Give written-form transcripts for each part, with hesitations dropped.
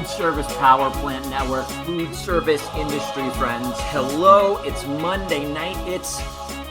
Foodservice Powerplant Network, food service industry friends. Hello, it's Monday night. It's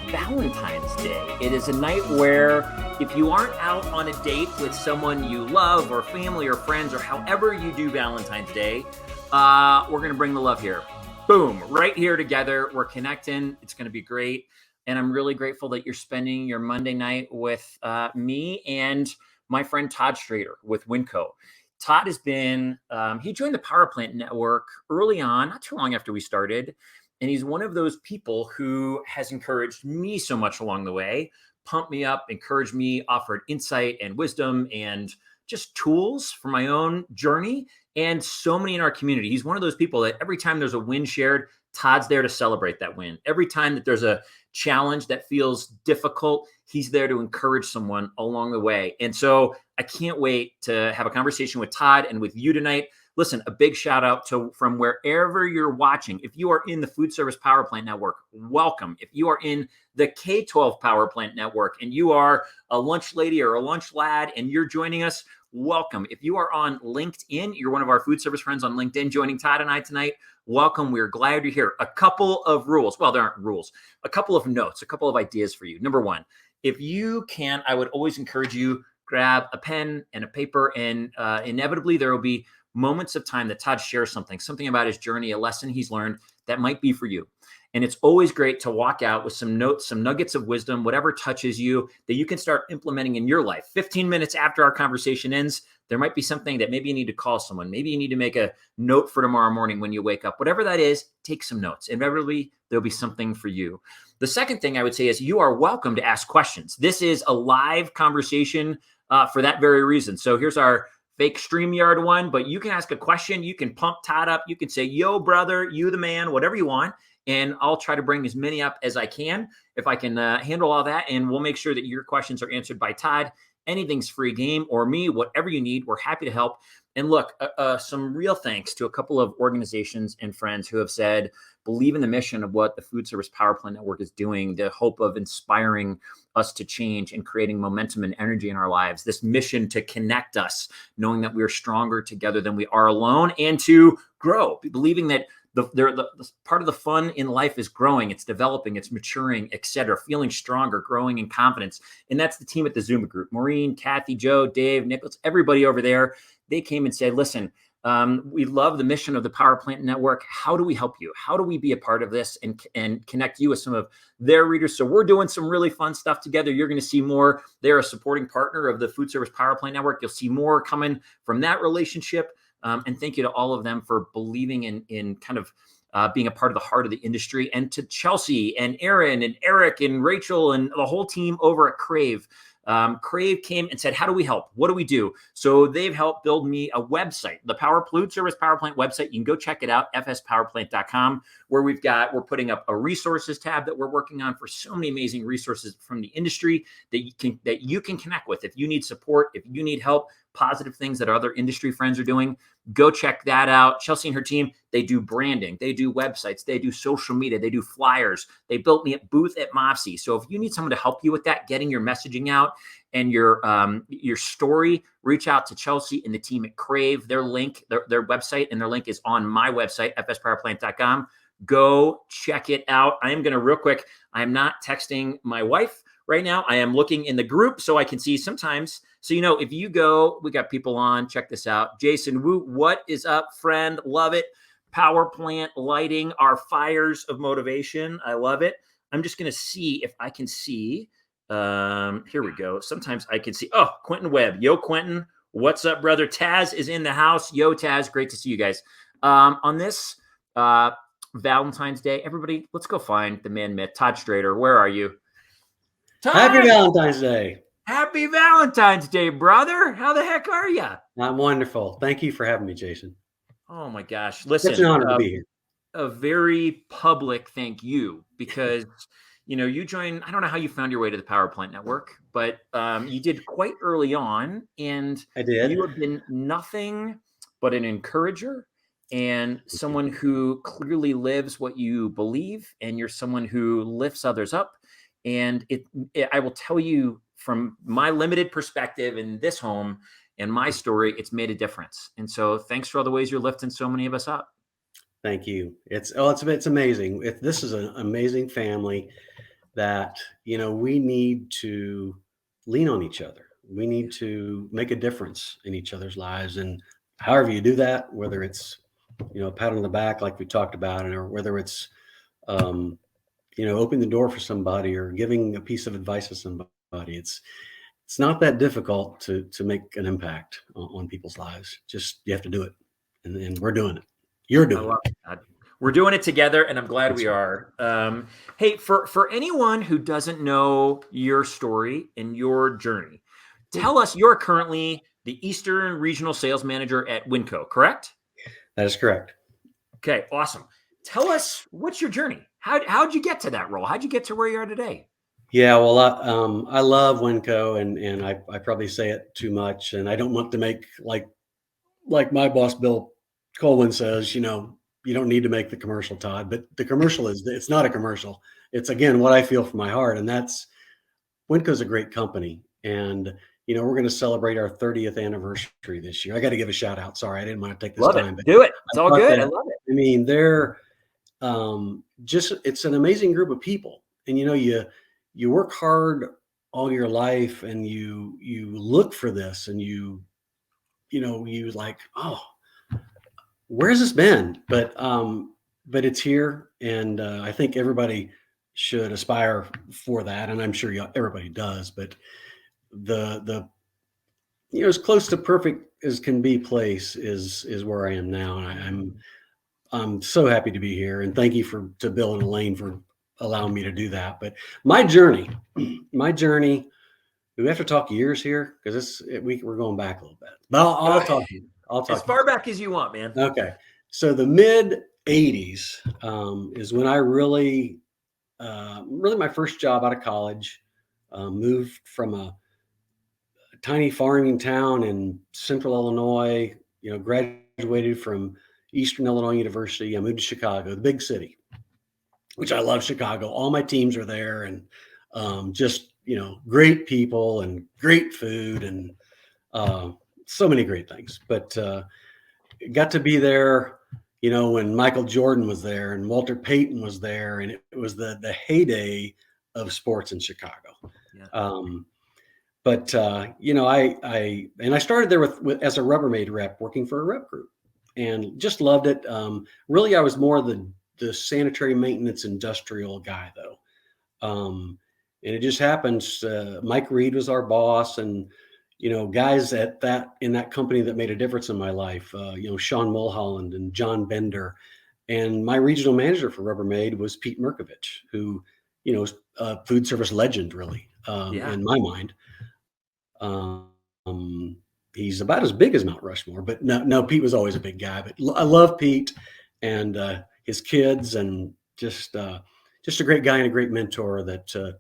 Valentine's Day. It is a night where if you aren't out on a date with someone you love or family or friends or however you do Valentine's Day, we're going to bring the love here. Boom, right here together. We're connecting. It's going to be great. And I'm really grateful that you're spending your Monday night with me and my friend Todd Strader with Winco. Todd has been, he joined the Powerplant Network early on, not too long after we started. And he's one of those people who has encouraged me so much along the way, pumped me up, encouraged me, offered insight and wisdom and just tools for my own journey. And so many in our community. He's one of those people that every time there's a win shared, Todd's there to celebrate that win. Every time that there's a challenge that feels difficult, he's there to encourage someone along the way. And so I can't wait to have a conversation with Todd and with you tonight. Listen, a big shout out to from wherever you're watching. If you are in the Foodservice Powerplant Network, welcome. If you are in the K-12 Powerplant Network and you are a lunch lady or a lunch lad and you're joining us, welcome. If you are on LinkedIn, you're one of our food service friends on LinkedIn joining Todd and I tonight, welcome. We're glad you're here. A couple of rules. Well, there aren't rules. A couple of notes, a couple of ideas for you. Number one, if you can, I would always encourage you, grab a pen and a paper, and inevitably there will be moments of time that Todd shares something about his journey, a lesson he's learned that might be for you. And it's always great to walk out with some notes, some nuggets of wisdom, whatever touches you that you can start implementing in your life. 15 minutes after our conversation ends, there might be something that maybe you need to call someone. Maybe you need to make a note for tomorrow morning when you wake up. Whatever that is, take some notes. Inevitably, there'll be something for you. The second thing I would say is you are welcome to ask questions. This is a live conversation for that very reason. So here's our fake StreamYard one, but you can ask a question. You can pump Todd up. You can say, yo, brother, you the man, whatever you want. And I'll try to bring as many up as I can if I can handle all that. And we'll make sure that your questions are answered by Todd. Anything's free game or me, whatever you need. We're happy to help. And look, some real thanks to a couple of organizations and friends who have said, believe in the mission of what the Foodservice Powerplant Network is doing, the hope of inspiring us to change and creating momentum and energy in our lives, this mission to connect us, knowing that we are stronger together than we are alone, and to grow, believing that the part of the fun in life is growing, it's developing, it's maturing, etc., feeling stronger, growing in confidence. And that's the team at the Zuma group. Maureen, Kathy, Joe, Dave, Nicholas, everybody over there, they came and said, listen, we love the mission of the Powerplant Network. How do we help you? How do we be a part of this and connect you with some of their readers? So we're doing some really fun stuff together. You're going to see more. They're a supporting partner of the Foodservice Powerplant Network. You'll see more coming from that relationship. And thank you to all of them for believing in kind of being a part of the heart of the industry, and to Chelsea and Aaron and Eric and Rachel and the whole team over at Crave. Crave came and said, how do we help? What do we do? So they've helped build me a website, the Foodservice Powerplant website. You can go check it out, fspowerplant.com, where we're putting up a resources tab that we're working on for so many amazing resources from the industry that you can connect with. If you need support, if you need help, positive things that other industry friends are doing, go check that out. Chelsea and her team, they do branding, they do websites, they do social media, they do flyers. They built me a booth at MOPSI. So if you need someone to help you with that, getting your messaging out and your story, reach out to Chelsea and the team at Crave. Their website and their link is on my website, fspowerplant.com. Go check it out. I am going to real quick. I'm not texting my wife right now. I am looking in the group so I can see sometimes. So, if you go, we got people on, check this out. Jason Wu, what is up, friend? Love it. Power plant lighting, our fires of motivation. I love it. I'm just going to see if I can see. Here we go. Sometimes I can see. Oh, Quentin Webb. Yo, Quentin. What's up, brother? Taz is in the house. Yo, Taz. Great to see you guys. On this Valentine's Day, everybody, let's go find the man myth, Todd Strader. Where are you? Todd! Happy Valentine's Day. Happy Valentine's Day, brother. How the heck are you? I'm wonderful. Thank you for having me, Jason. Oh, my gosh. Listen, it's an honor to be here. A very public thank you, because, you joined, I don't know how you found your way to the Powerplant Network, but you did quite early on. And I did. You have been nothing but an encourager and someone who clearly lives what you believe. And you're someone who lifts others up. And I will tell you, from my limited perspective in this home, and my story, it's made a difference. And so thanks for all the ways you're lifting so many of us up. Thank you. It's amazing. This is an amazing family that, we need to lean on each other. We need to make a difference in each other's lives. And however you do that, whether it's, a pat on the back, like we talked about, or whether it's, opening the door for somebody or giving a piece of advice to somebody, it's not that difficult to make an impact on people's lives. Just, you have to do it. And we're doing it. You're doing it. We're doing it together, and I'm glad we right. are. Hey, for anyone who doesn't know your story and your journey, tell us, you're currently the Eastern Regional Sales Manager at Winco, correct? That is correct. Okay, awesome. Tell us, what's your journey? How'd you get to that role? How'd you get to where you are today? Yeah, well, I love Winco, and I probably say it too much, and I don't want to make like my boss Bill Colwyn says, you don't need to make the commercial, Todd. But the commercial it's not a commercial. It's, again, what I feel from my heart, and that's, Winco's a great company, and we're going to celebrate our 30th anniversary this year. I got to give a shout out. Sorry, I didn't want to take this time, but do it. It's all good. I love it. I mean, they're it's an amazing group of people, and you work hard all your life, and you look for this, and you like, oh, where's this been? But it's here, and I think everybody should aspire for that, and I'm sure everybody does. But the as close to perfect as can be place is where I am now, and I'm so happy to be here, and thank you to Bill and Elaine for allowing me to do that. But my journey, do we have to talk years here? Because we're going back a little bit. But I'll talk. I'll talk as far back as you want, man. Okay. So the mid '80s is when I really my first job out of college. Moved from a tiny farming town in central Illinois. Graduated from Eastern Illinois University. I moved to Chicago, the big city, which I love Chicago. All my teams are there, and just, great people and great food, and so many great things. But got to be there, when Michael Jordan was there and Walter Payton was there, and it was the heyday of sports in Chicago. Yeah. But I started there with as a Rubbermaid rep, working for a rep group, and just loved it. Really, I was more the sanitary maintenance industrial guy, though. And it just happens, Mike Reed was our boss, and guys in that company that made a difference in my life, Sean Mulholland and John Bender. And my regional manager for Rubbermaid was Pete Merkovich, who, is a food service legend, really, in my mind. He's about as big as Mount Rushmore, but no, Pete was always a big guy. But I love Pete and his kids, and just a great guy and a great mentor that to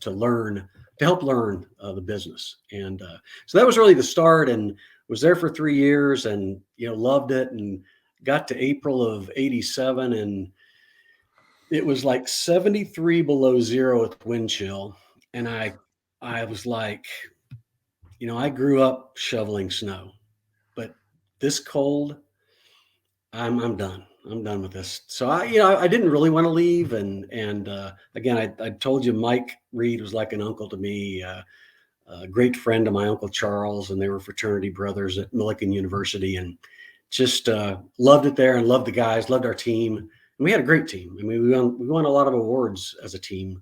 help learn the business. And so that was really the start, and was there for 3 years, and loved it, and got to April of '87, and it was like 73 below zero with wind chill, and I was like, I grew up shoveling snow, but this cold, I'm done. I'm done with this. So I didn't really want to leave. And again, I told you, Mike Reed was like an uncle to me, a great friend of my Uncle Charles, and they were fraternity brothers at Millikan University, and just loved it there, and loved the guys, loved our team. And we had a great team. I mean, we won a lot of awards as a team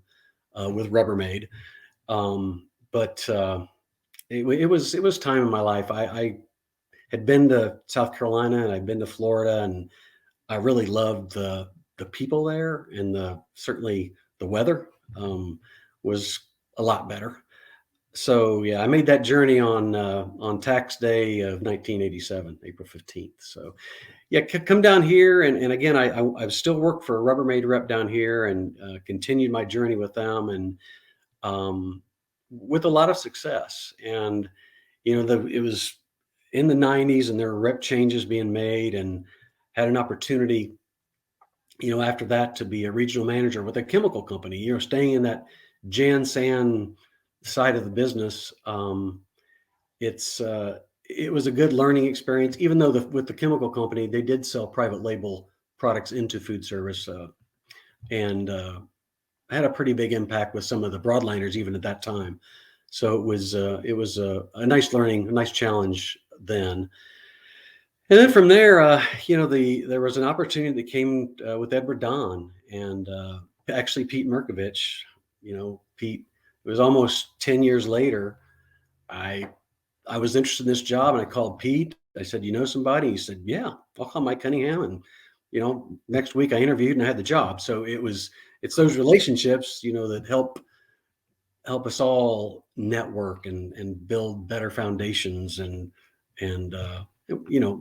with Rubbermaid. But it was time in my life. I had been to South Carolina, and I'd been to Florida, and I really loved the people there, and certainly the weather was a lot better. So yeah, I made that journey on tax day of 1987, April 15th. So yeah, come down here, and again, I've still worked for a Rubbermaid rep down here, and continued my journey with them, and with a lot of success. And it was in the '90s, and there were rep changes being made, and had an opportunity, after that, to be a regional manager with a chemical company, staying in that Jan San side of the business. It's it was a good learning experience, even though with the chemical company, they did sell private label products into food service. And had a pretty big impact with some of the broadliners even at that time. So it was a nice learning, a nice challenge then. And then from there, there was an opportunity that came with Edward Don and actually Pete Merkovich. Pete. It was almost 10 years later. I I was interested in this job, and I called Pete. I said, "You know somebody?" He said, "Yeah, I'll call Mike Cunningham." And next week I interviewed and I had the job. So it's those relationships, that help us all network and build better foundations and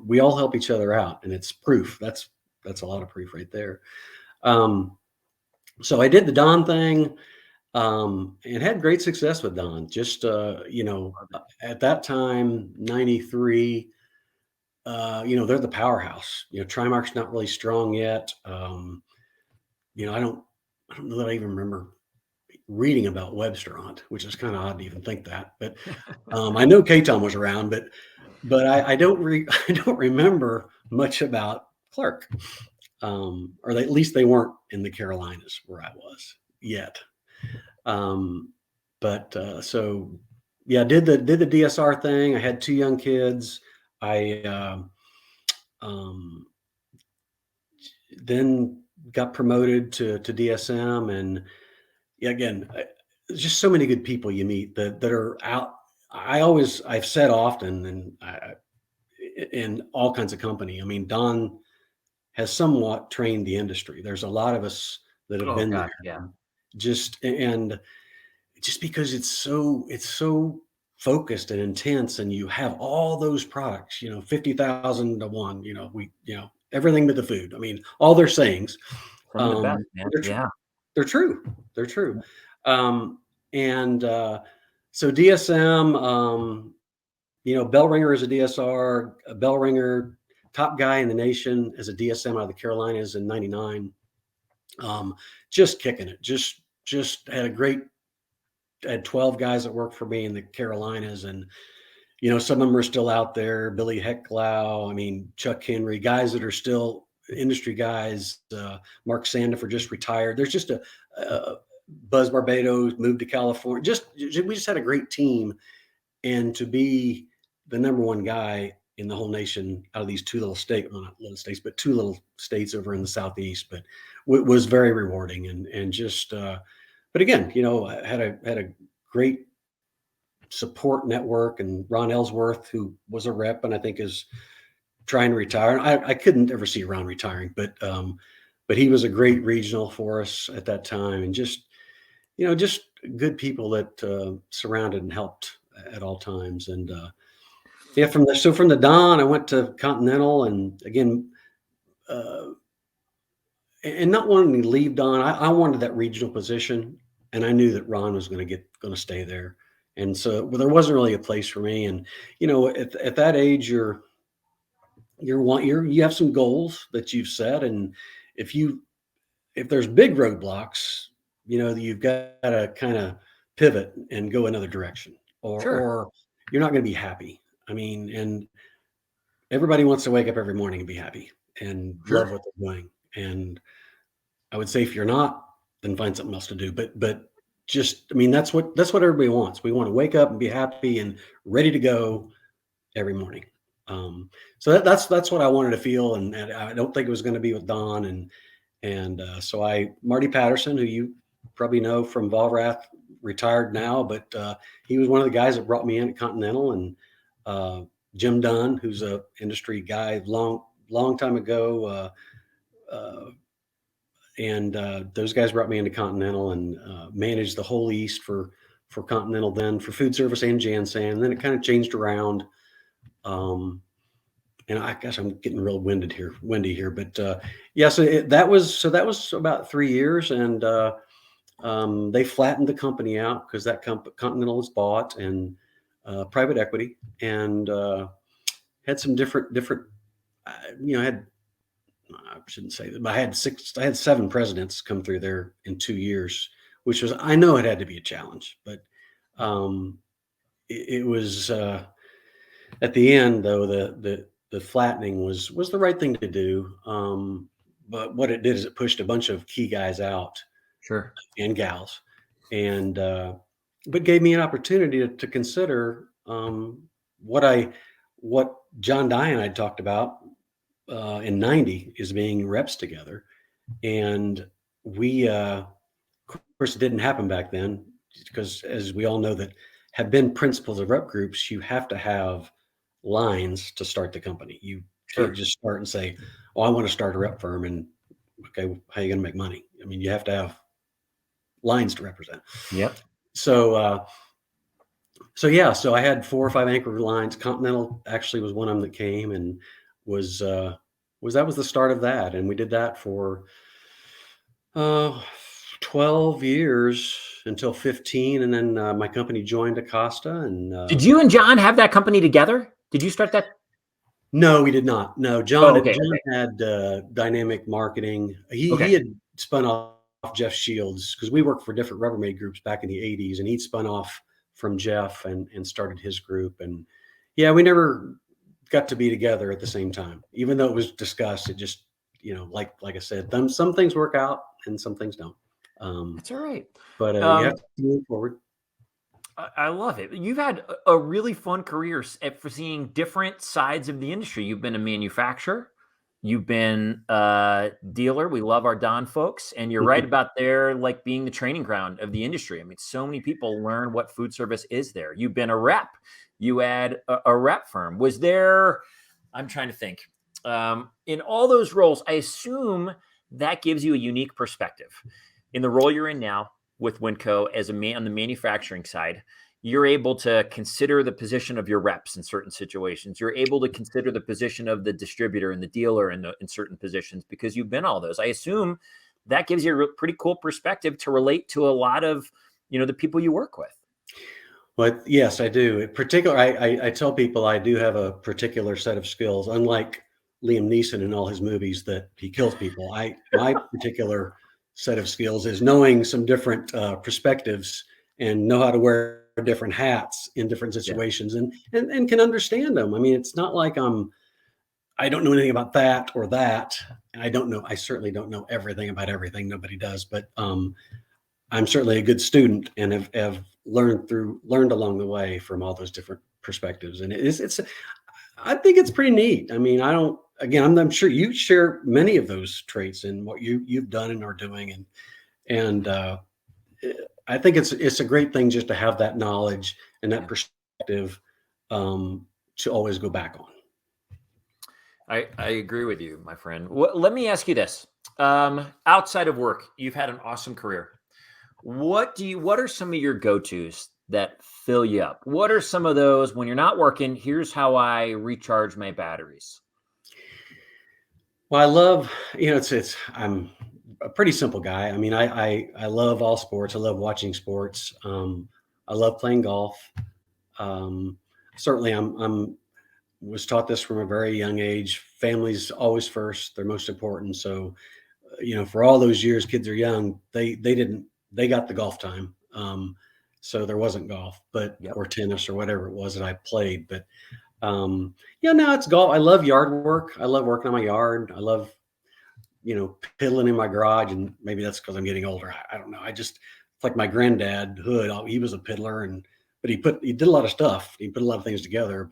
we all help each other out, and it's proof. That's a lot of proof right there. Um, so I did the Don thing, and had great success with Don. Just at that time, 93. They're the powerhouse. Trimark's not really strong yet. I don't know that I even remember reading about Webster, which is kind of odd to even think that. But I know Katon was around, but I don't I don't remember much about Clark, or at least they weren't in the Carolinas where I was yet. But so yeah, did the DSR thing. I had 2 young kids. I then got promoted to DSM, and yeah, again, just so many good people you meet that are out. I've said often, and in all kinds of company. I mean, Don has somewhat trained the industry. There's a lot of us that have Oh been gosh, there, yeah. just because it's so focused and intense, and you have all those products, 50,000 to one, everything but the food. I mean, all their sayings, Some of the best, man. they're, Yeah. they're true. They're true. And so DSM, bell ringer is a DSR, a bell ringer, top guy in the nation as a DSM out of the Carolinas in '99. Just kicking it. Just had 12 guys that worked for me in the Carolinas, and some of them are still out there. Billy Hecklau, I mean, Chuck Henry, guys that are still industry guys. Mark Sandifer just retired. There's just a Buzz Barbados moved to California. We just had a great team, and to be the number one guy in the whole nation out of these two little states, well, not little states, but two little states over in the Southeast, but was very rewarding and just, but again, I had a great support network, and Ron Ellsworth, who was a rep and I think is trying to retire. I couldn't ever see Ron retiring, but he was a great regional for us at that time, and just good people that surrounded and helped at all times. And yeah, from the Don, I went to Continental, and again, and not wanting to leave Don, I wanted that regional position, and I knew that Ron was going to stay there, and so there wasn't really a place for me. And at that age, you have some goals that you've set, and if there's big roadblocks, you've got to kind of pivot and go another direction, Sure. or you're not going to be happy. I mean, and everybody wants to wake up every morning and be happy and love Sure. what they're doing. And I would say if you're not, then find something else to do. But just, I mean, that's what everybody wants. We want to wake up and be happy and ready to go every morning. So that's what I wanted to feel, and I don't think it was going to be with Don. And so Marty Patterson, who you probably know from Volrath, retired now, but he was one of the guys that brought me in at Continental, and Jim Dunn, who's a industry guy, long time ago, and those guys brought me into Continental, and managed the whole East for Continental, then for food service and Jansan. And then it kind of changed around. And I guess I'm getting real windy here, but yeah. So that was about 3 years, and they flattened the company out because that Continental was bought, and private equity, and had some different. I shouldn't say that, but I had 7 presidents come through there in 2 years, which I know it had to be a challenge, but it was. at the end, though, the flattening was the right thing to do. But what it did is it pushed a bunch of key guys out Sure. and gals, and but gave me an opportunity to consider what what John Dye and I talked about in '90 is being reps together, and we of course it didn't happen back then because as we all know that have been principles of rep groups, you have to have lines to start the company. You can't Sure. just start and say, "Oh, I want to start a rep firm," and okay, how are you going to make money? I mean, you have to have lines to represent. Yep. So, so I had 4 or 5 anchor lines. Continental actually was one of them that came and was that was the start of that, and we did that for uh, 12 years until 15, and then my company joined Acosta, and Did you and John have that company together? Did you start that? no, we did not. No, Oh, okay. John Okay. had dynamic marketing. He Okay. had spun off Jeff Shields because we worked for different Rubbermaid groups back in the '80s, and he'd spun off from Jeff and started his group. And yeah, we never got to be together at the same time, even though it was discussed. It just like I said, some things work out and some things don't. That's all right. But you have Um, to move forward. I love it. You've had a really fun career for seeing different sides of the industry. You've been a manufacturer, you've been a dealer. We love our Don folks, and you're right about there, like being the training ground of the industry. I mean, so many people learn what food service is there. You've been a rep. You had a rep firm. Was there? I'm trying to think. In all those roles, I assume that gives you a unique perspective. In the role you're in now with Winco as a man on the manufacturing side, you're able to consider the position of your reps in certain situations. You're able to consider the position of the distributor and the dealer in certain positions because you've been all those. I assume that gives you a pretty cool perspective to relate to a lot of, the people you work with. But yes, I do. In particular, I tell people I do have a particular set of skills. Unlike Liam Neeson in all his movies that he kills people, my particular set of skills is knowing some different perspectives and know how to wear different hats in different Yeah. situations and can understand them. I mean, it's not like I don't know anything about that or that. I don't know. I certainly don't know everything about everything. Nobody does, but I'm certainly a good student and have learned along the way from all those different perspectives. And I think it's pretty neat. I mean, I'm sure you share many of those traits in what you've done and are doing. And I think it's a great thing just to have that knowledge and that perspective to always go back on. I agree with you, my friend. Let me ask you this. Outside of work, you've had an awesome career. What are some of your go-tos that fill you up? What are some of those when you're not working? Here's how I recharge my batteries. Well, I love, I'm a pretty simple guy. I mean, I love all sports. I love watching sports. I love playing golf. Certainly I'm was taught this from a very young age. Family's always first. They're most important. So, for all those years, kids are young. They got the golf time. So there wasn't golf, Yep. or tennis or whatever it was that I played. But now it's golf. I love yard work. I love working on my yard. I love, piddling in my garage. And maybe that's because I'm getting older. I don't know. It's like my granddad Hood. He was a piddler but he did a lot of stuff. He put a lot of things together,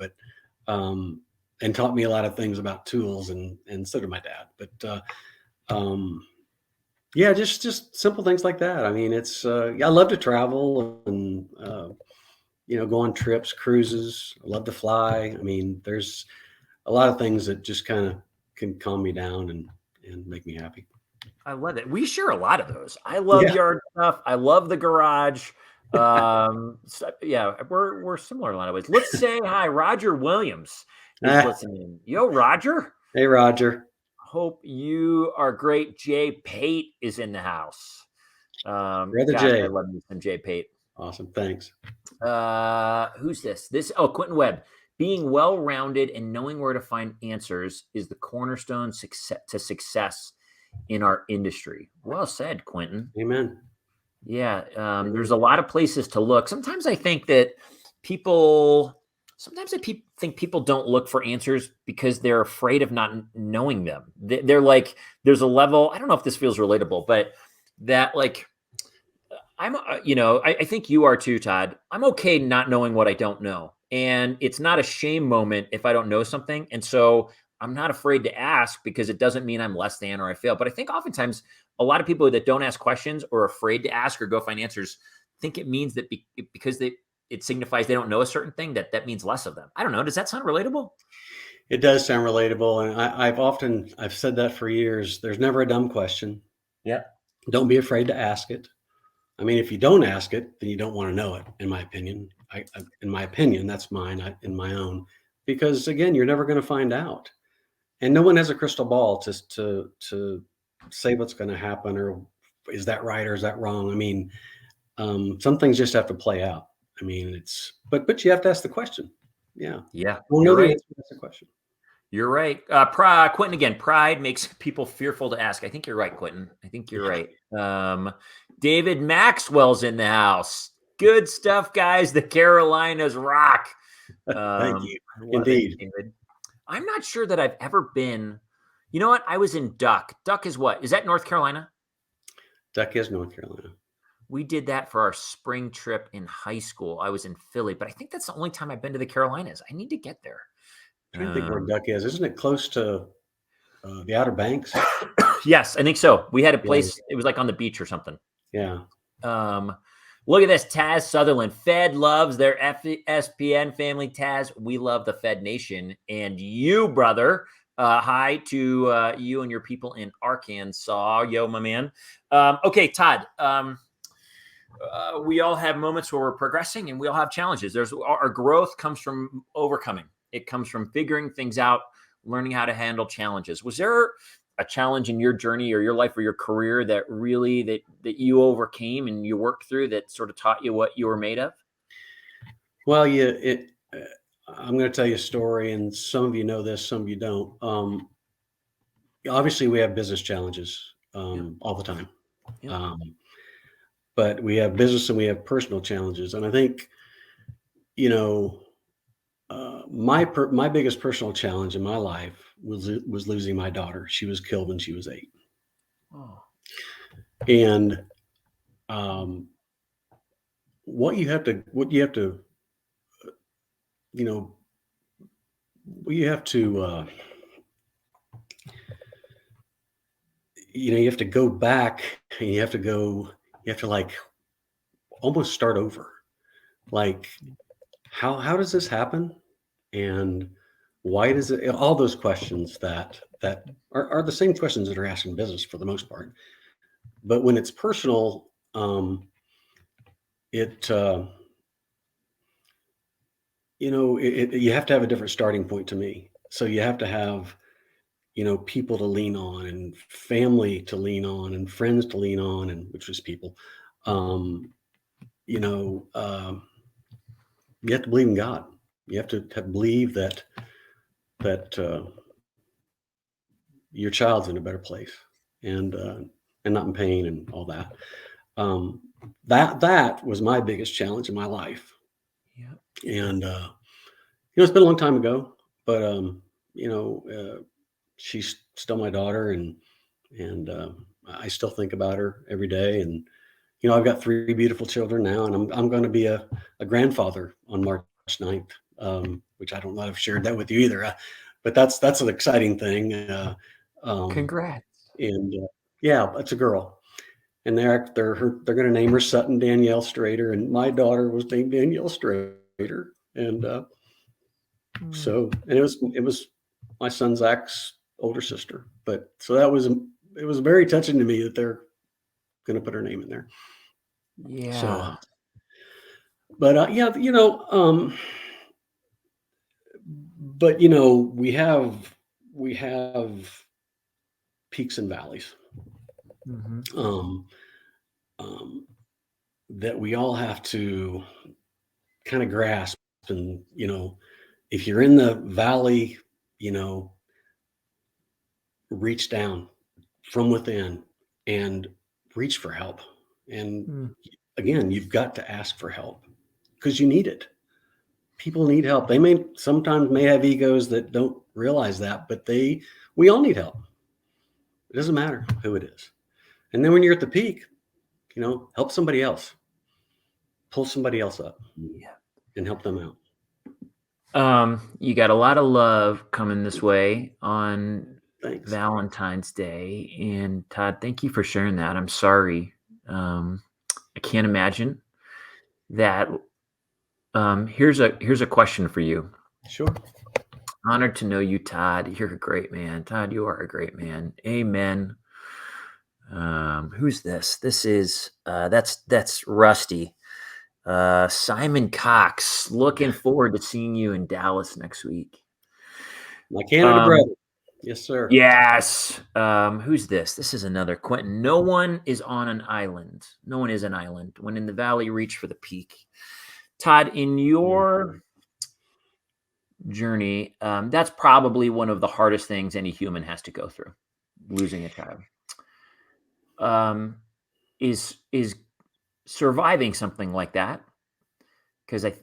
and taught me a lot of things about tools and so did my dad. But yeah, just simple things like that. I mean, I love to travel and go on trips, cruises. I love to fly. I mean, there's a lot of things that just kind of can calm me down and make me happy. I love it. We share a lot of those. I love Yeah. yard stuff. I love the garage. Yeah, we're similar in a lot of ways. Let's say hi. Roger Williams is listening. Yo, Roger. Hey, Roger. Hope you are great. Jay Pate is in the house. Brother Gosh, Jay. I love me some Jay Pate. Awesome. Thanks. Who's this? Quentin Webb. Being well-rounded and knowing where to find answers is the cornerstone to success in our industry. Well said, Quentin. Amen. Yeah, there's a lot of places to look. Sometimes I think that people Sometimes think people don't look for answers because they're afraid of not knowing them. They're like, there's a level, I don't know if this feels relatable, but that like, I think you are too, Todd. I'm okay not knowing what I don't know. And it's not a shame moment if I don't know something. And so I'm not afraid to ask because it doesn't mean I'm less than or I fail. But I think oftentimes a lot of people that don't ask questions or are afraid to ask or go find answers think it means that because it signifies they don't know a certain thing, that means less of them. I don't know. Does that sound relatable? It does sound relatable. And I've said that for years. There's never a dumb question. Yeah. Don't be afraid to ask it. I mean, if you don't ask it, then you don't want to know it, in my opinion. In my opinion, that's mine, in my own, because again, you're never going to find out. And no one has a crystal ball to say what's going to happen, or is that right or is that wrong? I mean, some things just have to play out. I mean, but you have to ask the question. Yeah. Yeah. We'll know the answer. That's the question. You're right. Quentin, again, pride makes people fearful to ask. I think you're right, Quentin. I think you're right. David Maxwell's in the house. Good stuff, guys. The Carolinas rock. Thank you. Indeed. David. I'm not sure that I've ever been. You know what? I was in Duck. Duck is what? Is that North Carolina? Duck is North Carolina. We did that for our spring trip in high school. I was in Philly, but I think that's the only time I've been to the Carolinas. I need to get there. I don't think where Duck is. Isn't it close to the Outer Banks? Yes, I think so. We had a place. Yeah. It was like on the beach or something. Yeah. Look at this, Taz Sutherland. Fed loves their FSPN family. Taz, we love the Fed Nation, and you, brother. Hi to you and your people in Arkansas. Yo, my man. Okay, Todd. We all have moments where we're progressing, and we all have challenges. Our growth comes from overcoming. It comes from figuring things out, learning how to handle challenges. Was there a challenge in your journey or your life or your career that really that you overcame and you worked through that sort of taught you what you were made of? Well, I'm going to tell you a story, and some of you know this, some of you don't. Obviously, we have business challenges all the time. Yeah. But we have business and we have personal challenges. And I think, my biggest personal challenge in my life was losing my daughter. She was killed when she was 8. Oh. And what you have to go back and you have to like almost start over. Like, how does this happen? And why does it, all those questions that are the same questions that are asked in business for the most part. But when it's personal, you have to have a different starting point to me. So you have to have, people to lean on and family to lean on and friends to lean on, and which was people. You have to believe in God. You have to believe that your child's in a better place and not in pain and all that. That was my biggest challenge in my life. Yeah. And it's been a long time ago, but she's still my daughter, and I still think about her every day. And I've got 3 beautiful children now, and I'm going to be a grandfather on March 9th, which I don't know if I've shared that with you either. But that's an exciting thing. Congrats. And yeah, it's a girl, and they're going to name her Sutton Danielle Strader, and my daughter was named Danielle Strader, and so it was my son Zach's older sister. But so it was very touching to me that they're going to put her name in there. Yeah. So, but but we have peaks and valleys. Mm-hmm. That we all have to kind of grasp. And if you're in the valley, reach down from within and reach for help. And again, you've got to ask for help because you need it. people need help. They may sometimes have egos that don't realize that, but we all need help. It doesn't matter who it is. And then when you're at the peak, help somebody else, pull somebody else up, and help them out. You got a lot of love coming this way on Thanks. Valentine's Day, and Todd, thank you for sharing that. I'm sorry. I can't imagine that. Here's a question for you. Sure. Honored to know you, Todd. You're a great man. Todd, you are a great man. Amen. Who's this? This is that's Rusty. Simon Cox. Looking forward to seeing you in Dallas next week. My Canada brother. Yes, sir. Yes. Who's this? This is another Quentin. No one is on an island. No one is an island. When in the valley, reach for the peak. Todd, in your journey, that's probably one of the hardest things any human has to go through, losing a child. Is surviving something like that, because I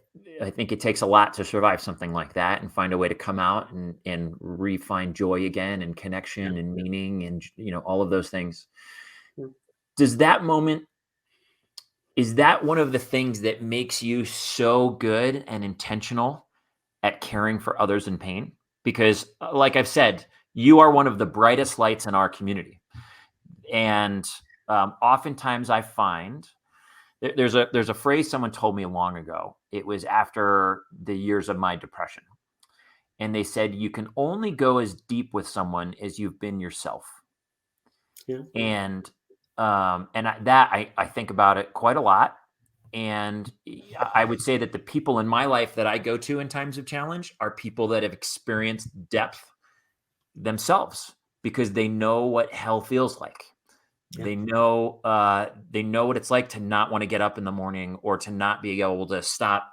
think it takes a lot to survive something like that and find a way to come out and re-find joy again and connection and meaning and all of those things. Does that moment, is that one of the things that makes you so good and intentional at caring for others in pain? Because like I've said, you are one of the brightest lights in our community. And oftentimes I find there's a phrase someone told me long ago. It was after the years of my depression. And they said, you can only go as deep with someone as you've been yourself. Yeah. And I think about it quite a lot. And I would say that the people in my life that I go to in times of challenge are people that have experienced depth themselves, because they know what hell feels like. Yeah. They know what it's like to not want to get up in the morning, or to not be able to stop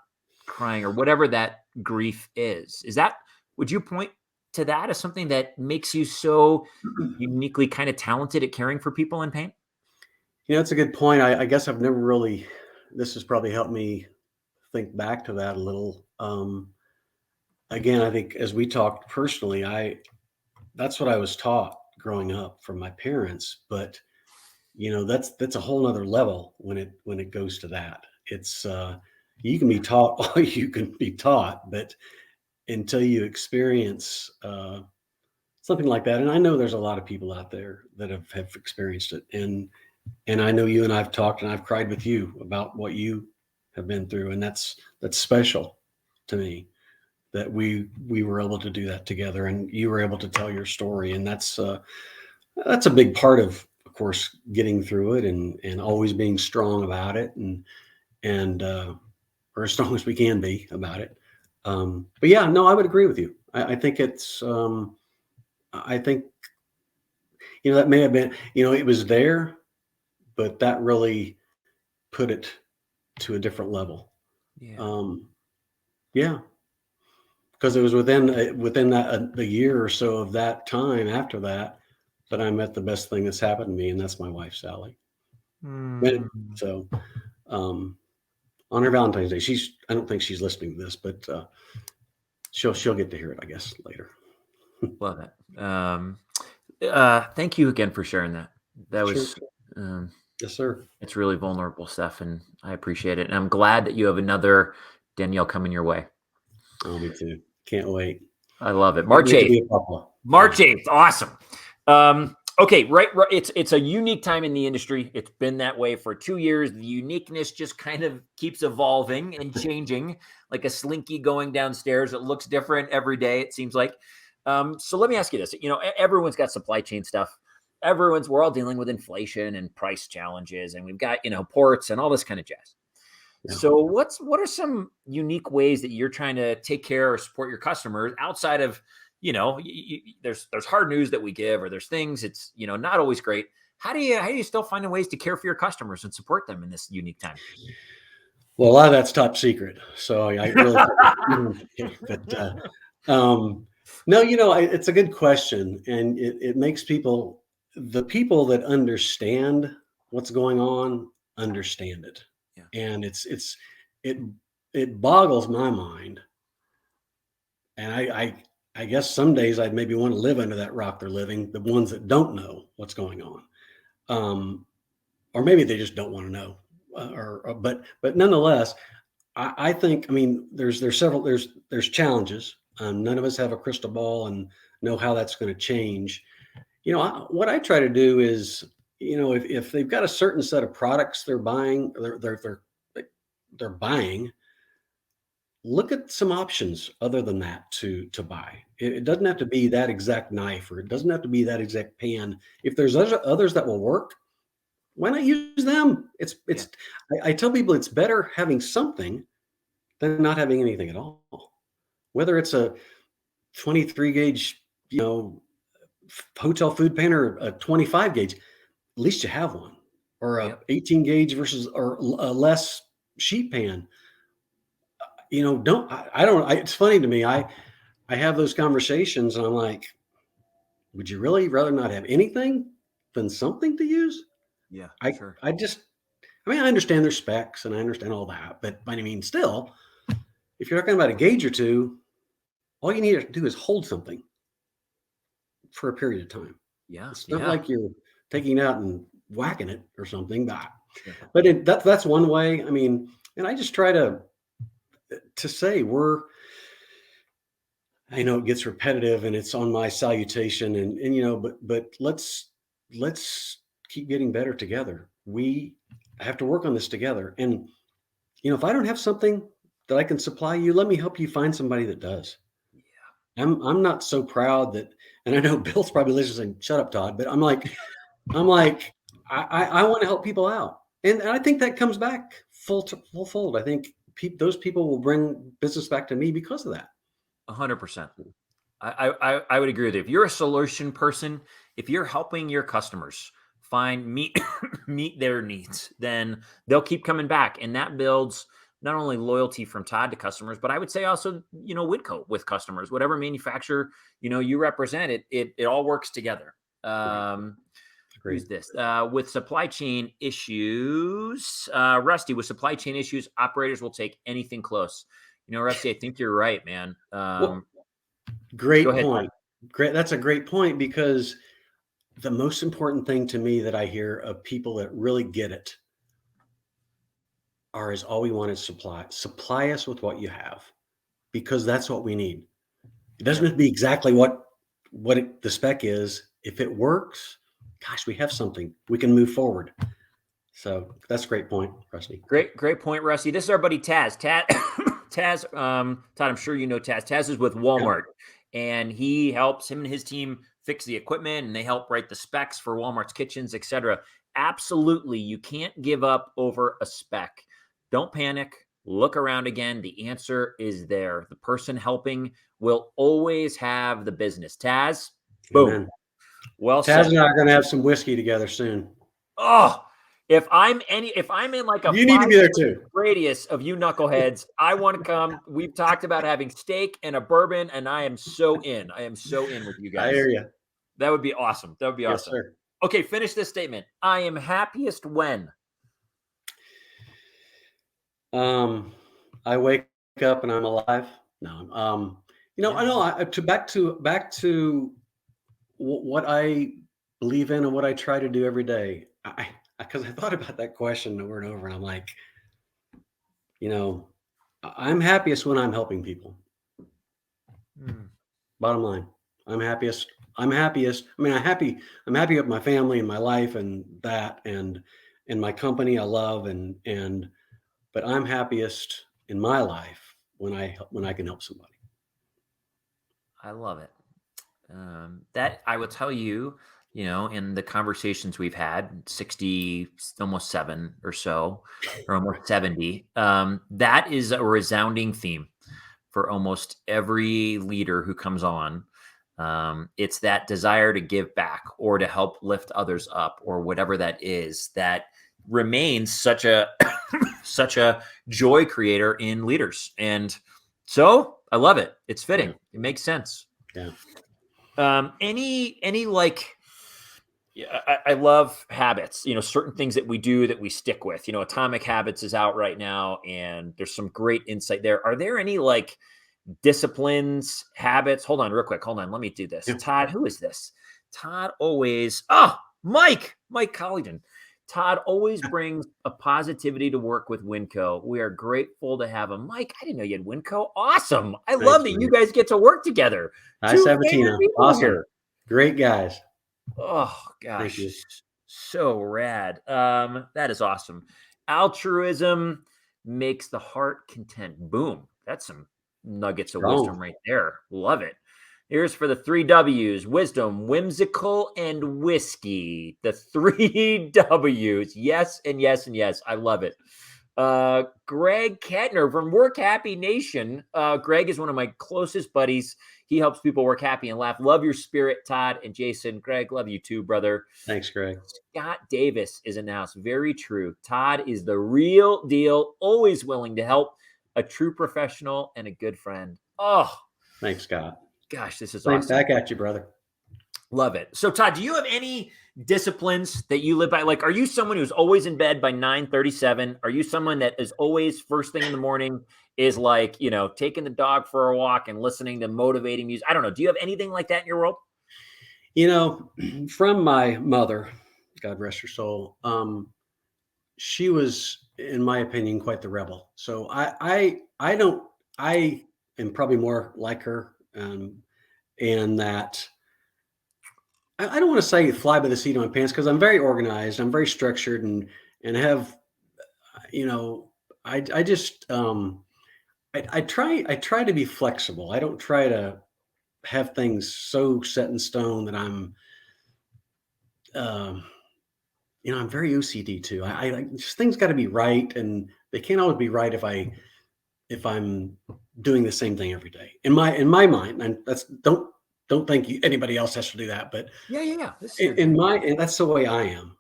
crying, or whatever that grief is. Would you point to that as something that makes you so uniquely kind of talented at caring for people in pain? That's a good point. I guess I've never really, this has probably helped me think back to that a little. Again, I think as we talked personally, that's what I was taught growing up from my parents, but that's a whole nother level when it goes to that. It's you can be taught all you can be taught, but until you experience something like that, and I know there's a lot of people out there that have experienced it, and I know you and I've talked, and I've cried with you about what you have been through, and that's special to me, that we were able to do that together, and you were able to tell your story, and that's a big part of course, getting through it and always being strong about it, and or as strong as we can be about it. But yeah, no, I would agree with you. I think it's, I think, that may have been, it was there, but that really put it to a different level. Yeah. Because it was within that a year or so of that time after that I met the best thing that's happened to me, and that's my wife, Sally. So on her Valentine's Day, I don't think she's listening to this, but she'll get to hear it, I guess, later. Love it. Thank you again for sharing that. That was yes, sir. It's really vulnerable stuff, and I appreciate it. And I'm glad that you have another Danielle coming your way. Oh, me too. Can't wait. I love it. March 8th. March 8th. Awesome. Okay, right. It's a unique time in the industry. It's been that way for 2 years. The uniqueness just kind of keeps evolving and changing, like a slinky going downstairs. It looks different every day, it seems like. So let me ask you this. Everyone's got supply chain stuff. We're all dealing with inflation and price challenges, and we've got, ports and all this kind of jazz. Yeah. So what are some unique ways that you're trying to take care or support your customers outside of, there's hard news that we give, or there's things it's, not always great. How do you still find ways to care for your customers and support them in this unique time? Well, a lot of that's top secret. So I really, but no, it's a good question, and it makes the people that understand what's going on, understand it. Yeah. And it boggles my mind And I guess some days I'd maybe want to live under that rock they're living, the ones that don't know what's going on. Or maybe they just don't want to know. But nonetheless, I think, I mean, there's challenges. None of us have a crystal ball and know how that's going to change. What I try to do is, if they've got a certain set of products they're buying, they're buying, look at some options other than that to buy. It doesn't have to be that exact knife, or it doesn't have to be that exact pan. If there's others that will work, why not use them? I tell people it's better having something than not having anything at all. Whether it's a 23 gauge, hotel food pan, or a 25 gauge, at least you have one, or a 18 gauge versus or a less sheet pan. It's funny to me. I have those conversations and I'm like, would you really rather not have anything than something to use? Yeah, sure. I understand their specs and I understand all that, but I mean, still, if you're talking about a gauge or two, all you need to do is hold something for a period of time. Yeah. It's not like you're taking it out and whacking it or something. But that's one way. I mean, and I just try to say I know it gets repetitive and it's on my salutation and but let's keep getting better together. We have to work on this together. And, if I don't have something that I can supply you, let me help you find somebody that does. Yeah. I'm not so proud that, and I know Bill's probably listening saying, shut up, Todd, but I'm like, I want to help people out. And I think that comes back full fold. I think those people will bring business back to me because of that. 100%. I would agree with you. If you're a solution person, if you're helping your customers meet their needs, then they'll keep coming back. And that builds not only loyalty from Todd to customers, but I would say also, Winco with customers, whatever manufacturer, you represent, it all works together. Who's this? With supply chain issues, Rusty, with supply chain issues, operators will take anything close. Rusty, I think you're right, man. Great point. That's a great point, because the most important thing to me that I hear of people that really get it is all we want is supply us with what you have, because that's what we need. It doesn't have to be exactly what the spec is. If it works, gosh, we have something, we can move forward. So that's a great point, Rusty. Great point, Rusty. This is our buddy Taz. Taz, Todd, I'm sure you know Taz. Taz is with Walmart, and he helps him and his team fix the equipment, and they help write the specs for Walmart's kitchens, etc. Absolutely, you can't give up over a spec. Don't panic. Look around again. The answer is there. The person helping will always have the business. Taz, boom. Amen. Well, Taz and I are going to have some whiskey together soon. Oh, if I'm in like a you need to be there too. Radius of you knuckleheads, I want to come. We've talked about having steak and a bourbon, and I am so in. I am so in with you guys. I hear you. That would be awesome. That would be awesome. Sir. Okay, finish this statement. I am happiest when I wake up and I'm alive. No, I know. Back to what I believe in and what I try to do every day. Because I thought about that question over and over, and I'm like, I'm happiest when I'm helping people. Bottom line, I'm happiest. I mean, I'm happy with my family and my life and that, and my company I love, but I'm happiest in my life when I can help somebody. I love it. That I will tell you, in the conversations we've had, 60, almost 7 or so, or almost 70, that is a resounding theme for almost every leader who comes on. It's that desire to give back or to help lift others up, or whatever that is, that remains such a joy creator in leaders. And so I love it. It's fitting. Yeah. It makes sense. Yeah. I love habits, certain things that we do that we stick with. Atomic Habits is out right now, and there's some great insight there. Are there any disciplines, habits. Hold on real quick. Hold on. Let me do this. Yeah. Todd, who is this? Todd always, Mike Collington. Todd always brings a positivity to work with Winco. We are grateful to have him. Mike, I didn't know you had Winco. Awesome. I love that you guys get to work together. Hi, Two Sabatina. favorite people Awesome. here. Great guys. Oh Thank you. gosh, so rad. That is awesome. Altruism makes the heart content. Boom. That's some nuggets of wisdom right there. Love it. Here's for the 3 W's: wisdom, whimsical, and whiskey. The 3 W's. Yes, and yes, and yes. I love it. Greg Kettner from Work Happy Nation. Greg is one of my closest buddies. He helps people work happy and laugh. Love your spirit, Todd and Jason. Greg, love you too, brother. Thanks, Greg. Scott Davis is announced. Very true. Todd is the real deal, always willing to help, a true professional and a good friend. Oh, thanks, Scott. Gosh, this is Thanks, awesome. back at you, brother. Love it. So, Todd, do you have any disciplines that you live by? Like, are you someone who's always in bed by 9:37? Are you someone that is always first thing in the morning is like, taking the dog for a walk and listening to motivating music? I don't know. Do you have anything like that in your world? From my mother, God rest her soul, she was, in my opinion, quite the rebel. So I am probably more like her, in that I don't want to say fly by the seat of my pants, because I'm very organized, I'm very structured, and have, I just I try to be flexible. I don't try to have things so set in stone that I'm I'm very OCD too. I like, just things got to be right, and they can't always be right if I'm doing the same thing every day. In my mind, and don't think anybody else has to do that, but Yeah. and that's the way I am.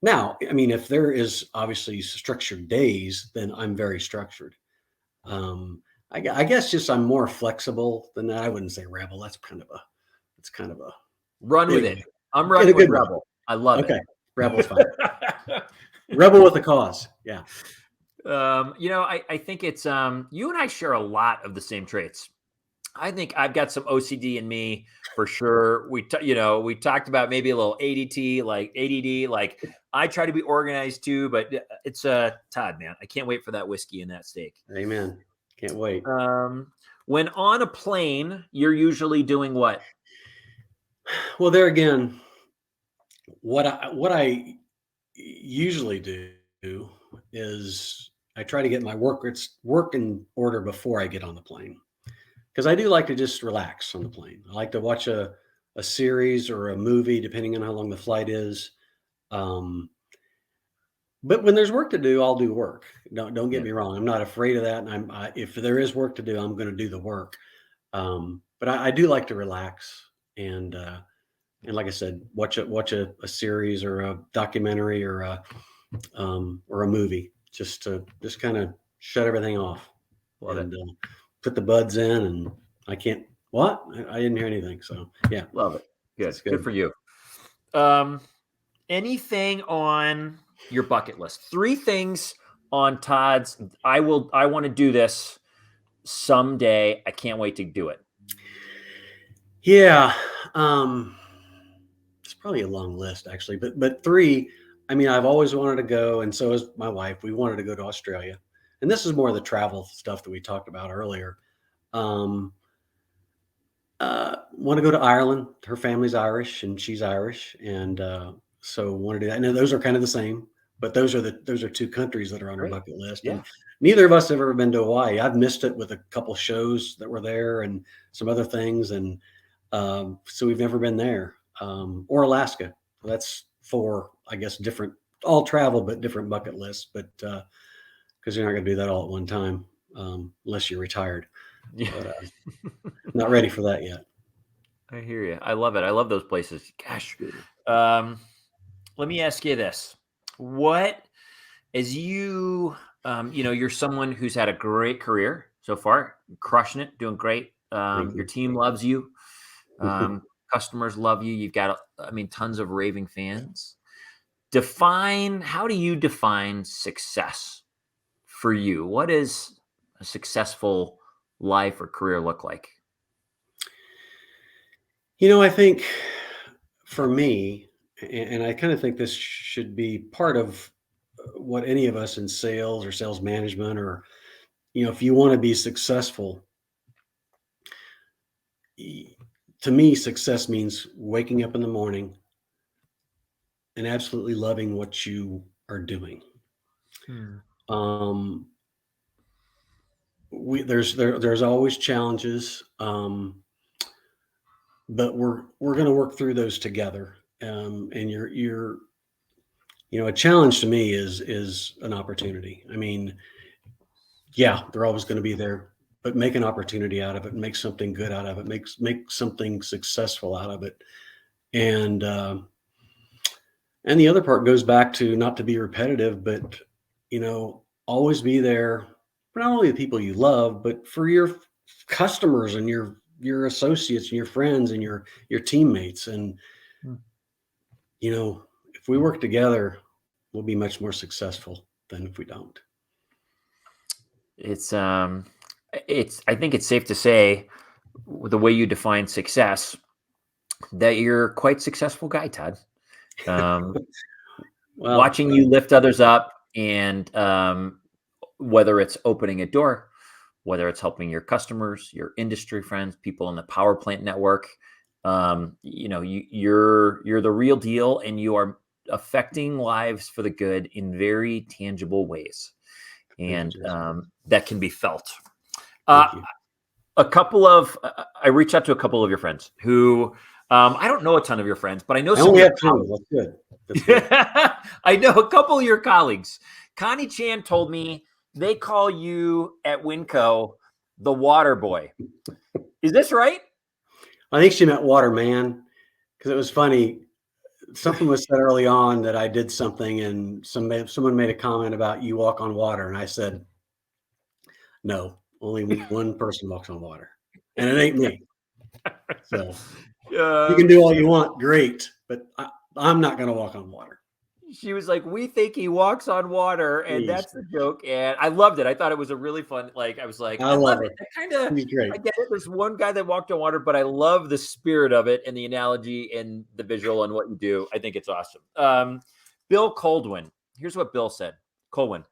Now, I mean, if there is obviously structured days, then I'm very structured. I guess just I'm more flexible than that. I wouldn't say rebel. That's kind of a run with it. way. I'm running with rebel. I love Okay. it. Rebel's fine. Rebel with a cause. Yeah. I think it's you and I share a lot of the same traits. I think I've got some OCD in me for sure. We talked about maybe a little ADT, like ADD. Like I try to be organized too, but it's Todd, man. I can't wait for that whiskey and that steak. Amen. Can't wait. When on a plane, you're usually doing what? Well, there again, what I usually do is I try to get my work in order before I get on the plane, because I do like to just relax on the plane. I like to watch a series or a movie, depending on how long the flight is. But when there's work to do, I'll do work. Don't get me wrong. I'm not afraid of that. And if there is work to do, I'm going to do the work. But I do like to relax, and like I said, watch a series or a documentary or a movie, just to kind of shut everything off. Love it. Put the buds in, and I can't. What? I didn't hear anything. So yeah, love it. Good for you. Anything on your bucket list? 3 things on Todd's. I want to do this someday. I can't wait to do it. Yeah. It's probably a long list, actually, but 3. I mean, I've always wanted to go, and so has my wife. We wanted to go to Australia, and this is more of the travel stuff that we talked about earlier. Want to go to Ireland. Her family's Irish, and she's Irish, and so want to do that. And those are kind of the same, but those are 2 countries that are on our bucket list. Yeah. And neither of us have ever been to Hawaii. I've missed it with a couple shows that were there and some other things, and so we've never been there. Or Alaska. That's 4, I guess, different, all travel, but different bucket lists. But because you're not going to do that all at one time, unless you're retired. Yeah. But, not ready for that yet. I hear you. I love it. I love those places. Gosh. Let me ask you this: what, as you, you're someone who's had a great career so far, crushing it, doing great. Your team loves you. Customers love you. You've got, tons of raving fans. How do you define success for you? What is a successful life or career look like? I think for me, and I kind of think this should be part of what any of us in sales or sales management, or, if you want to be successful, to me, success means waking up in the morning and absolutely loving what you are doing. Hmm. Um, there's always challenges, but we're going to work through those together. And a challenge to me is an opportunity. I mean, yeah, they're always going to be there, but make an opportunity out of it, make something good out of it, make something successful out of it. And the other part goes back to, not to be repetitive, but always be there for not only the people you love, but for your customers and your associates and your friends and your teammates. And Hmm. if we work together, we'll be much more successful than if we don't. I think it's safe to say, the way you define success, that you're quite a successful guy, Todd. Um, Well, Watching you lift others up, and whether it's opening a door, whether it's helping your customers, your industry friends, people in the power plant network, you're the real deal, and you are affecting lives for the good in very tangible ways, thank you, and Jason. that can be felt. Thank you. I reached out to a couple of your friends who, I don't know a ton of your friends, but I know I some of only your have two. colleagues. That's good. That's good. I know a couple of your colleagues. Connie Chan told me they call you at Winco the water boy. Is this right? I think she meant waterman, because it was funny. Something was said early on that I did something, and someone made a comment about, you walk on water, and I said, no, only one person walks on water, and it ain't me. So you Uh, can do all you want, great, but I'm not going to walk on water. she was like, "We think he walks on water," and Please. that's the joke. And I loved it. I thought it was a really fun. Like, I was like, I I love love it. her. I kind of, She's great. I get it. There's one guy that walked on water, but I love the spirit of it and the analogy and the visual and what you do. I think it's awesome. Bill Coldwin. Here's what Bill said. Coldwin.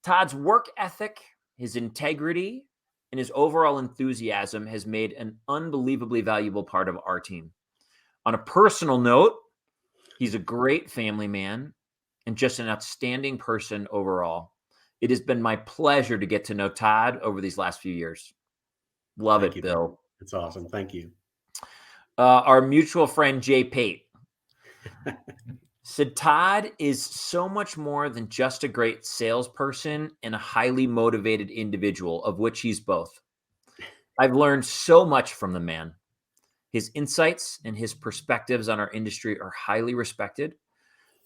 Todd's work ethic, his integrity, and his overall enthusiasm has made an unbelievably valuable part of our team. On a personal note, he's a great family man and just an outstanding person overall. It has been my pleasure to get to know Todd over these last few years. Love Thank it, you, man. Bill. It's awesome. Thank you. Our mutual friend, Jay Pate, said Todd is so much more than just a great salesperson and a highly motivated individual, of which he's both. I've learned so much from the man. His insights and his perspectives on our industry are highly respected.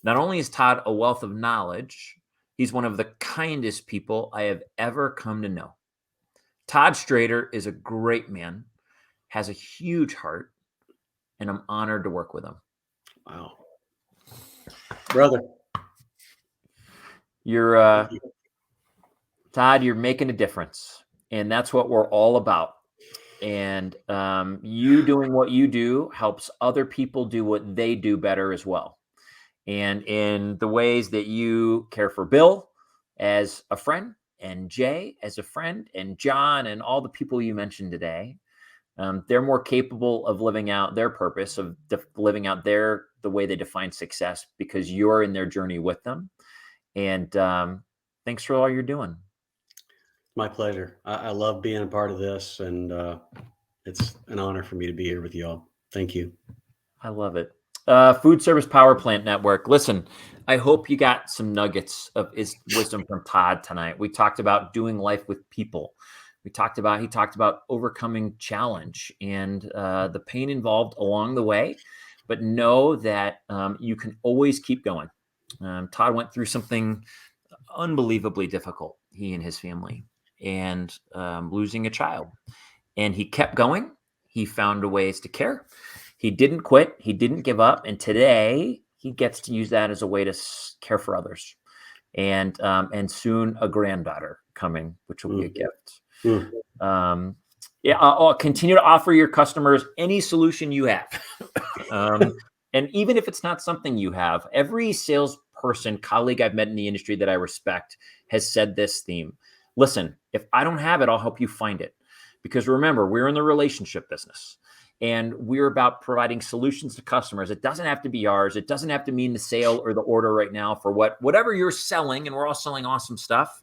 Not only is Todd a wealth of knowledge, he's one of the kindest people I have ever come to know. Todd Strader is a great man, has a huge heart, and I'm honored to work with him. Wow. Brother. You're Thank you. Todd, you're making a difference, and that's what we're all about. And you doing what you do helps other people do what they do better as well. And in the ways that you care for Bill as a friend, and Jay as a friend, and John, and all the people you mentioned today, they're more capable of living out their purpose, of living out the way they define success, because you're in their journey with them. And thanks for all you're doing. My pleasure. I love being a part of this, and it's an honor for me to be here with you all. Thank you. I love it. Foodservice Powerplant Network. Listen, I hope you got some nuggets of wisdom from Todd tonight. We talked about doing life with people. He talked about overcoming challenge and the pain involved along the way, but know that you can always keep going. Todd went through something unbelievably difficult, he and his family, and losing a child. And he kept going. He found ways to care. He didn't quit. He didn't give up. And today he gets to use that as a way to care for others. And soon a granddaughter coming, which will be a gift. Mm. Continue to offer your customers any solution you have. And even if it's not something you have, every salesperson, colleague I've met in the industry that I respect has said this theme. Listen, if I don't have it, I'll help you find it. Because remember, we're in the relationship business and we're about providing solutions to customers. It doesn't have to be ours. It doesn't have to mean the sale or the order right now for whatever you're selling. And we're all selling awesome stuff.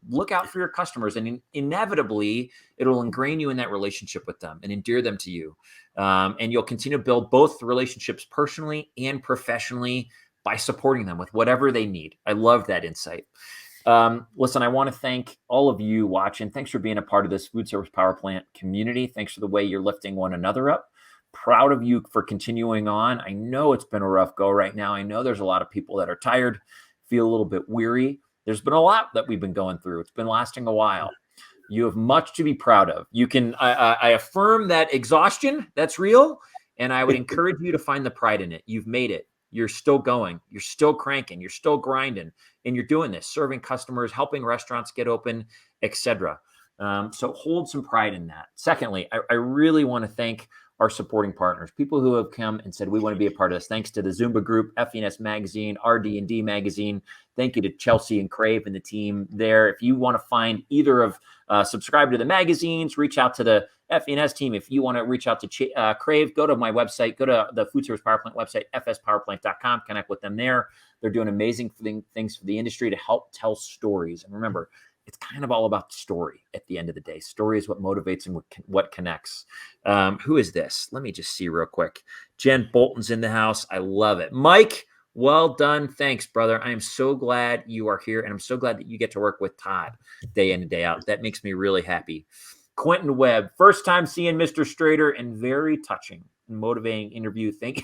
Look out for your customers, and inevitably it'll ingrain you in that relationship with them and endear them to you. And you'll continue to build both relationships personally and professionally by supporting them with whatever they need. I love that insight. Listen, I want to thank all of you watching. Thanks for being a part of this Foodservice Powerplant community. Thanks for the way you're lifting one another up. Proud of you for continuing on. I know it's been a rough go right now. I know there's a lot of people that are tired, feel a little bit weary. There's been a lot that we've been going through. It's been lasting a while. You have much to be proud of. You can, I affirm that exhaustion, that's real. And I would encourage you to find the pride in it. You've made it. You're still going. You're still cranking. You're still grinding. And you're doing this, serving customers, helping restaurants get open, etc. So hold some pride in that. Secondly, I really want to thank our supporting partners, people who have come and said, we want to be a part of this. Thanks to the Zumba Group, FENS Magazine, RD&D Magazine. Thank you to Chelsea and Crave and the team there. If you want to find either of, subscribe to the magazines, reach out to the FENS team. If you want to reach out to Crave, go to my website, go to the Foodservice Powerplant website, fspowerplant.com, connect with them there. They're doing amazing things for the industry to help tell stories. And remember, it's kind of all about the story at the end of the day. Story is what motivates and what connects. Who is this? Let me just see real quick. Jen Bolton's in the house. I love it. Mike, well done. Thanks, brother. I am so glad you are here, and I'm so glad that you get to work with Todd day in and day out. That makes me really happy. Quentin Webb, first time seeing Mr. Strader, and very touching and motivating interview. Thank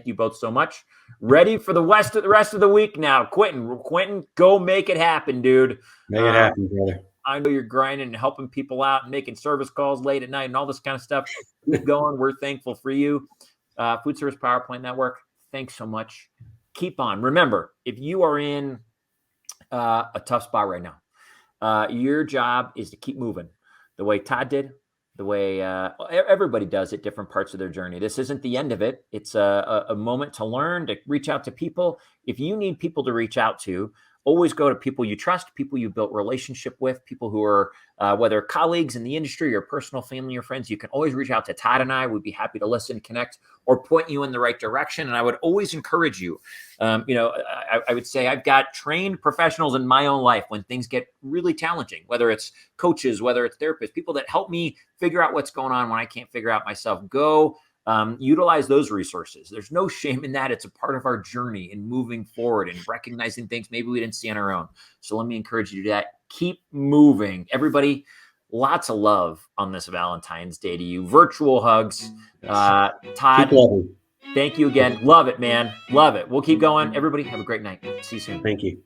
you both so much. Ready for the rest of the week now. Quentin, go make it happen, dude. Make it happen, brother. I know you're grinding and helping people out and making service calls late at night and all this kind of stuff. Keep going. We're thankful for you. Foodservice Powerplant Network, thanks so much. Keep on. Remember, if you are in a tough spot right now, your job is to keep moving the way Todd did, the way everybody does at different parts of their journey. This isn't the end of it. It's a moment to learn, to reach out to people. If you need people to reach out to, always go to people you trust, people you built relationship with, people who are, whether colleagues in the industry or personal family or friends. You can always reach out to Todd and I. We'd be happy to listen, connect, or point you in the right direction. And I would always encourage you. I would say I've got trained professionals in my own life when things get really challenging, whether it's coaches, whether it's therapists, people that help me figure out what's going on when I can't figure out myself. Go utilize those resources. There's no shame in that. It's a part of our journey in moving forward and recognizing things maybe we didn't see on our own. So let me encourage you to do that. Keep moving. Everybody, lots of love on this Valentine's Day to you. Virtual hugs. Todd, thank you again. Love it, man. Love it. We'll keep going. Everybody have a great night. See you soon. Thank you.